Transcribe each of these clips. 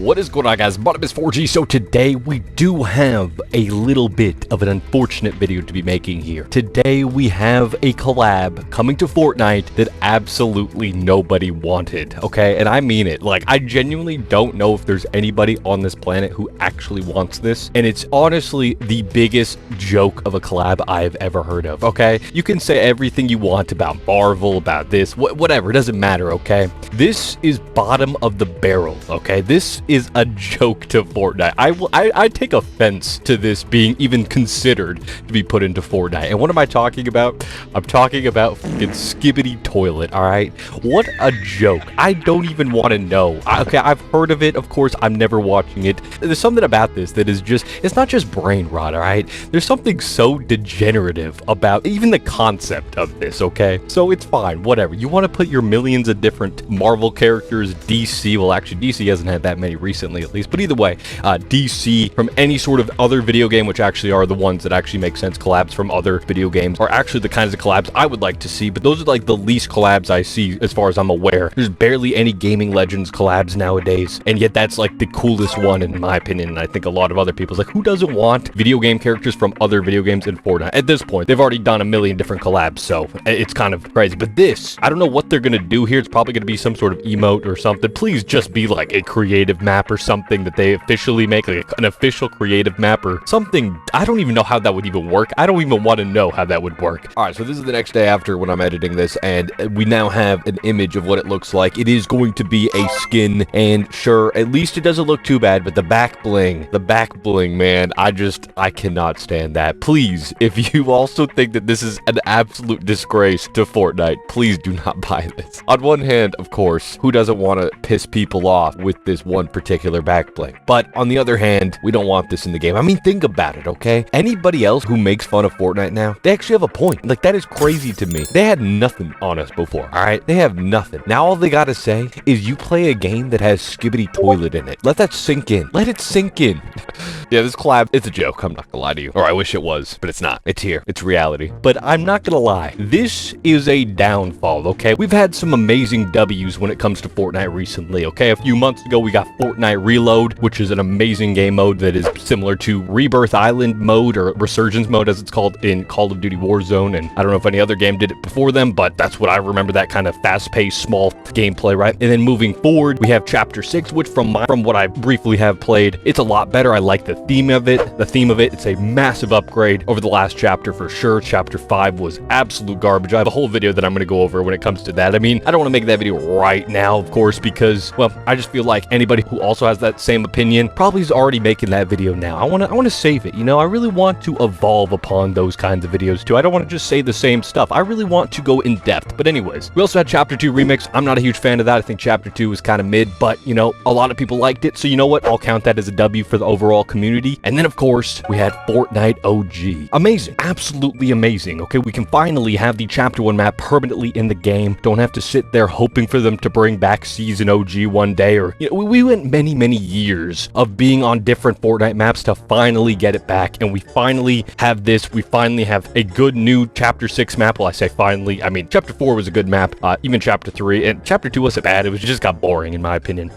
What is going on, guys? My name is 4G. So today we do have a little bit of an unfortunate video to be making here. Today we have a collab coming to Fortnite that absolutely nobody wanted, okay? And I mean it. Like, I genuinely don't know if there's anybody on this planet who actually wants this. And it's honestly the biggest joke of a collab I've ever heard of, okay? You can say everything you want about Marvel, about this, whatever. It doesn't matter, okay? This is bottom of the barrel, okay? This is a joke to Fortnite. I take offense to this being even considered to be put into Fortnite. And what am I talking about? I'm talking about fucking Skibidi Toilet, all right? What a joke. I don't even want to know. Okay, I've heard of it. Of course, I'm never watching it. There's something about this that is just, it's not just brain rot, all right? There's something so degenerative about even the concept of this, okay? So it's fine, whatever. You want to put your millions of different Marvel characters, DC, well, actually, DC hasn't had that many recently, at least, but either way, DC from any sort of other video game, which actually are the ones that actually make sense, collabs from other video games are actually the kinds of collabs I would like to see, but those are like the least collabs I see as far as I'm aware. There's barely any Gaming Legends collabs nowadays, and yet that's like the coolest one in my opinion, and I think a lot of other people's like, who doesn't want video game characters from other video games in Fortnite? At this point, they've already done a million different collabs, so it's kind of crazy, but this, I don't know what they're gonna do here. It's probably gonna be some sort of emote or something. Please just be like a creative map or something that they officially make, like an official creative map or something. I don't even know how that would even work. I don't even want to know how that would work. All right, so this is the next day after when I'm editing this, and we now have an image of what it looks like. It is going to be a skin, and sure, at least it doesn't look too bad, but the back bling, man, I cannot stand that. Please, if you also think that this is an absolute disgrace to Fortnite, please do not buy this. On one hand, of course, who doesn't want to piss people off with this one particular back bling? But on the other hand, we don't want this in the game. I mean, think about it, okay? Anybody else who makes fun of Fortnite now, they actually have a point. Like, that is crazy to me. They had nothing on us before, all right? They have nothing. Now all they gotta say is you play a game that has Skibidi Toilet in it. Let that sink in. Let it sink in. Yeah, this collab, it's a joke. I'm not gonna lie to you. Or I wish it was, but it's not. It's here. It's reality. But I'm not gonna lie. This is a downfall, okay? We've had some amazing W's when it comes to Fortnite recently, okay? A few months ago, we got Fortnite Reload, which is an amazing game mode that is similar to Rebirth Island mode, or Resurgence mode as it's called in Call of Duty Warzone, and I don't know if any other game did it before them, but that's what I remember, that kind of fast-paced, small gameplay, right? And then moving forward, we have Chapter 6, which from what I briefly have played, it's a lot better. I like the theme of it. It's a massive upgrade over the last chapter for sure. Chapter 5 was absolute garbage. I have a whole video that I'm going to go over when it comes to that. I mean, I don't want to make that video right now, of course, because, well, I just feel like anybody who also has that same opinion probably is already making that video now. I want to save it, you know? I really want to evolve upon those kinds of videos too. I don't want to just say the same stuff. I really want to go in depth. But anyways, we also had Chapter 2 Remix. I'm not a huge fan of that. I think Chapter 2 was kind of mid, but, you know, a lot of people liked it. So you know what? I'll count that as a W for the overall community. And then, of course, we had Fortnite OG. Amazing. Absolutely amazing. Okay, we can finally have the Chapter 1 map permanently in the game. Don't have to sit there hoping for them to bring back Season OG one day, or, you know, we went many years of being on different Fortnite maps to finally get it back, and we finally have this. We finally have a good new Chapter 6 map. Well, I say finally, I mean, Chapter 4 was a good map, even Chapter 3, and Chapter 2 wasn't bad. It just got boring, in my opinion.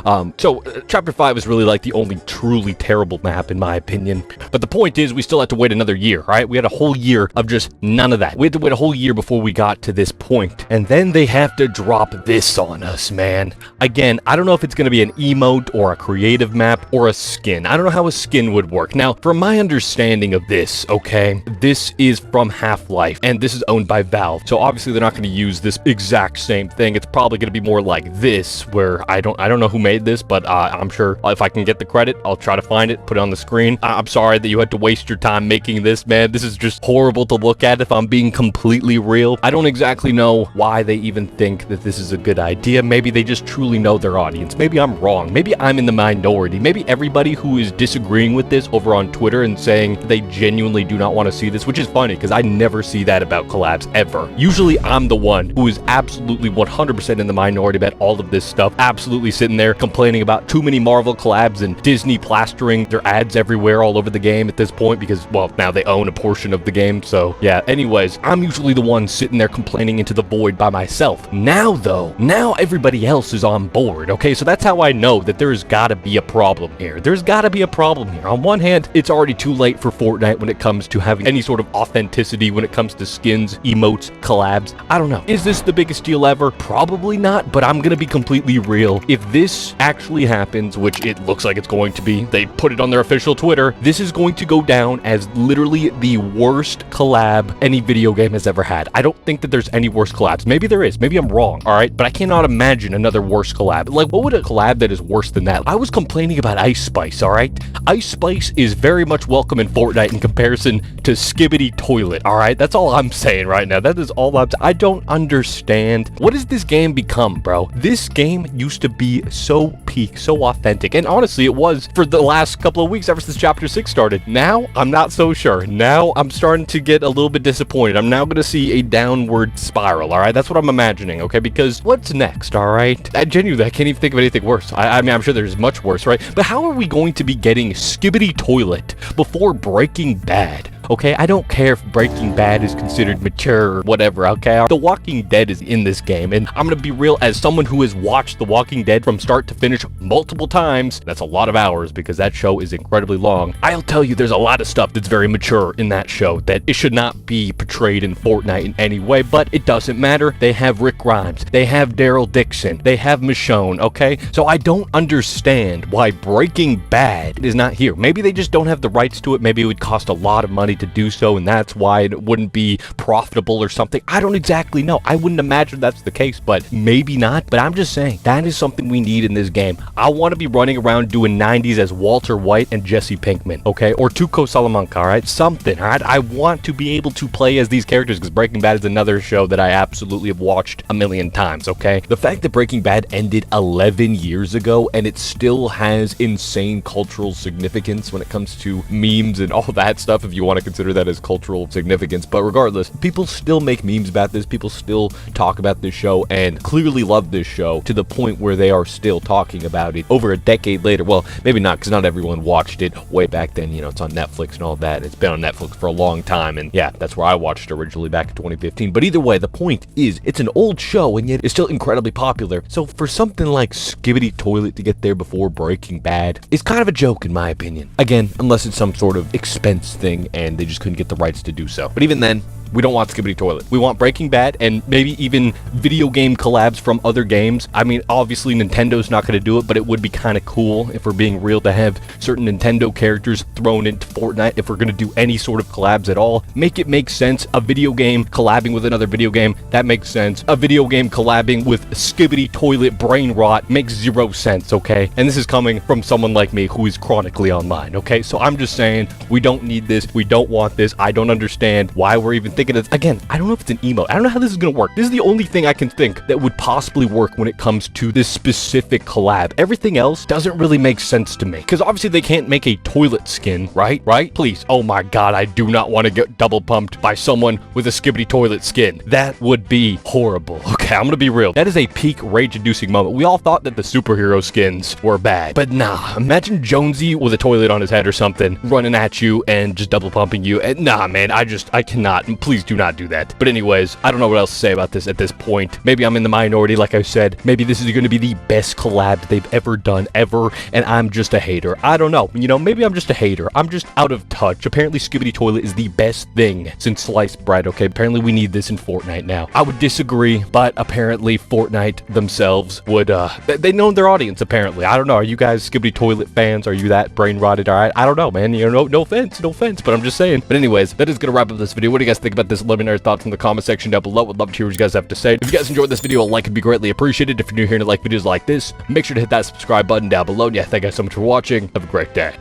Chapter 5 is really like the only truly terrible map, in my opinion. But the point is, we still had to wait another year, right? We had a whole year of just none of that. We had to wait a whole year before we got to this point. And then they have to drop this on us, man. Again, I don't know if it's going to be an emote or a creative map or a skin. I don't know how a skin would work. Now, from my understanding of this, okay, this is from Half-Life, and this is owned by Valve. So obviously they're not going to use this exact same thing. It's probably going to be more like this, where I don't know who made this, but I'm sure if I can get the credit, I'll try to find it, put it on the screen. I'm sorry that you had to waste your time making this, man. This is just horrible to look at if I'm being completely real. I don't exactly know why they even think that this is a good idea. Maybe they just truly know their audience. Maybe I'm wrong. Maybe I'm in the minority. Maybe everybody who is disagreeing with this over on Twitter and saying they genuinely do not want to see this, which is funny because I never see that about collabs ever. Usually I'm the one who is absolutely 100% in the minority about all of this stuff, absolutely sitting there complaining about too many Marvel collabs and Disney plastering their ads everywhere all over the game at this point because, well, now they own a portion of the game. So yeah, anyways, I'm usually the one sitting there complaining into the void by myself. Now though, now everybody else is on board, okay? So that's how I know that there's gotta be a problem here. There's gotta be a problem here. On one hand, it's already too late for Fortnite when it comes to having any sort of authenticity when it comes to skins, emotes, collabs. I don't know. Is this the biggest deal ever? Probably not, but I'm gonna be completely real. If this actually happens, which it looks like it's going to be, they put it on their official Twitter, this is going to go down as literally the worst collab any video game has ever had. I don't think that there's any worse collabs. Maybe there is. Maybe I'm wrong, all right? But I cannot imagine another worse collab. Like, what would a collab that is worse than that? I was complaining about Ice Spice, all right? Ice Spice is very much welcome in Fortnite in comparison to Skibidi Toilet, all right? That's all I'm saying right now. That is all I don't understand. What has this game become, bro? This game used to be so peak, so authentic, and honestly, it was for the last couple of weeks ever since Chapter 6 started. Now, I'm not so sure. Now, I'm starting to get a little bit disappointed. I'm now going to see a downward spiral, all right? That's what I'm imagining, okay? Because what's next, all right? Genuinely, I can't even think of anything worse. I mean, I'm sure there's much worse, right? But how are we going to be getting Skibidi Toilet before Breaking Bad? Okay, I don't care if Breaking Bad is considered mature or whatever, okay? The Walking Dead is in this game, and I'm gonna be real, as someone who has watched The Walking Dead from start to finish multiple times, that's a lot of hours because that show is incredibly long. I'll tell you, there's a lot of stuff that's very mature in that show that it should not be portrayed in Fortnite in any way, but it doesn't matter. They have Rick Grimes, they have Daryl Dixon, they have Michonne, okay? So I don't understand why Breaking Bad is not here. Maybe they just don't have the rights to it. Maybe it would cost a lot of money to do so, and that's why it wouldn't be profitable or something. I don't exactly know. I wouldn't imagine that's the case, but maybe not. But I'm just saying, that is something we need in this game. I want to be running around doing 90s as Walter White and Jesse Pinkman, okay? Or Tuco Salamanca, all right? Something, all right? I want to be able to play as these characters because Breaking Bad is another show that I absolutely have watched a million times, okay? The fact that Breaking Bad ended 11 years ago and it still has insane cultural significance when it comes to memes and all that stuff, if you want to consider that as cultural significance. But regardless, people still make memes about this. People still talk about this show and clearly love this show to the point where they are still talking about it over a decade later. Well, maybe not, because not everyone watched it way back then. You know, it's on Netflix and all that. It's been on Netflix for a long time, and yeah, that's where I watched it originally back in 2015. But either way, the point is, it's an old show and yet it's still incredibly popular. So for something like Skibidi Toilet to get there before Breaking Bad is kind of a joke in my opinion. Again, unless it's some sort of expense thing and they just couldn't get the rights to do so. But even then, we don't want Skibidi Toilet. We want Breaking Bad and maybe even video game collabs from other games. I mean, obviously Nintendo's not going to do it, but it would be kind of cool, if we're being real, to have certain Nintendo characters thrown into Fortnite. If we're going to do any sort of collabs at all, make it make sense. A video game collabing with another video game, that makes sense. A video game collabing with Skibidi Toilet brain rot makes zero sense, okay? And this is coming from someone like me who is chronically online, okay? So I'm just saying, we don't need this. We don't want this. I don't understand why we're even thinking of, again, I don't know if it's an emote. I don't know how this is gonna work. This is the only thing I can think that would possibly work when it comes to this specific collab. Everything else doesn't really make sense to me, because obviously they can't make a toilet skin, right? Please. Oh my god, I do not want to get double pumped by someone with a Skibidi Toilet skin. That would be horrible. Okay, I'm gonna be real. That is a peak rage-inducing moment. We all thought that the superhero skins were bad, but nah. Imagine Jonesy with a toilet on his head or something running at you and just double pumping you. And nah, man, I cannot. And please do not do that. But anyways, I don't know what else to say about this at this point. Maybe I'm in the minority, like I said. Maybe this is going to be the best collab they've ever done, ever, and I'm just a hater. I don't know. You know, maybe I'm just a hater. I'm just out of touch. Apparently, Skibidi Toilet is the best thing since sliced bread, okay? Apparently, we need this in Fortnite now. I would disagree, but apparently, Fortnite themselves would, they know their audience, apparently. I don't know. Are you guys Skibidi Toilet fans? Are you that brain rotted? All right? I don't know, man. You know, no offense, but I'm just saying. But anyways, that is going to wrap up this video. What do you guys think about this? Let me know your thoughts in the comment section down below. Would love to hear what you guys have to say. If you guys enjoyed this video, a like would be greatly appreciated. If you're new here and like videos like this, make sure to hit that subscribe button down below. And yeah, thank you guys so much for watching. Have a great day.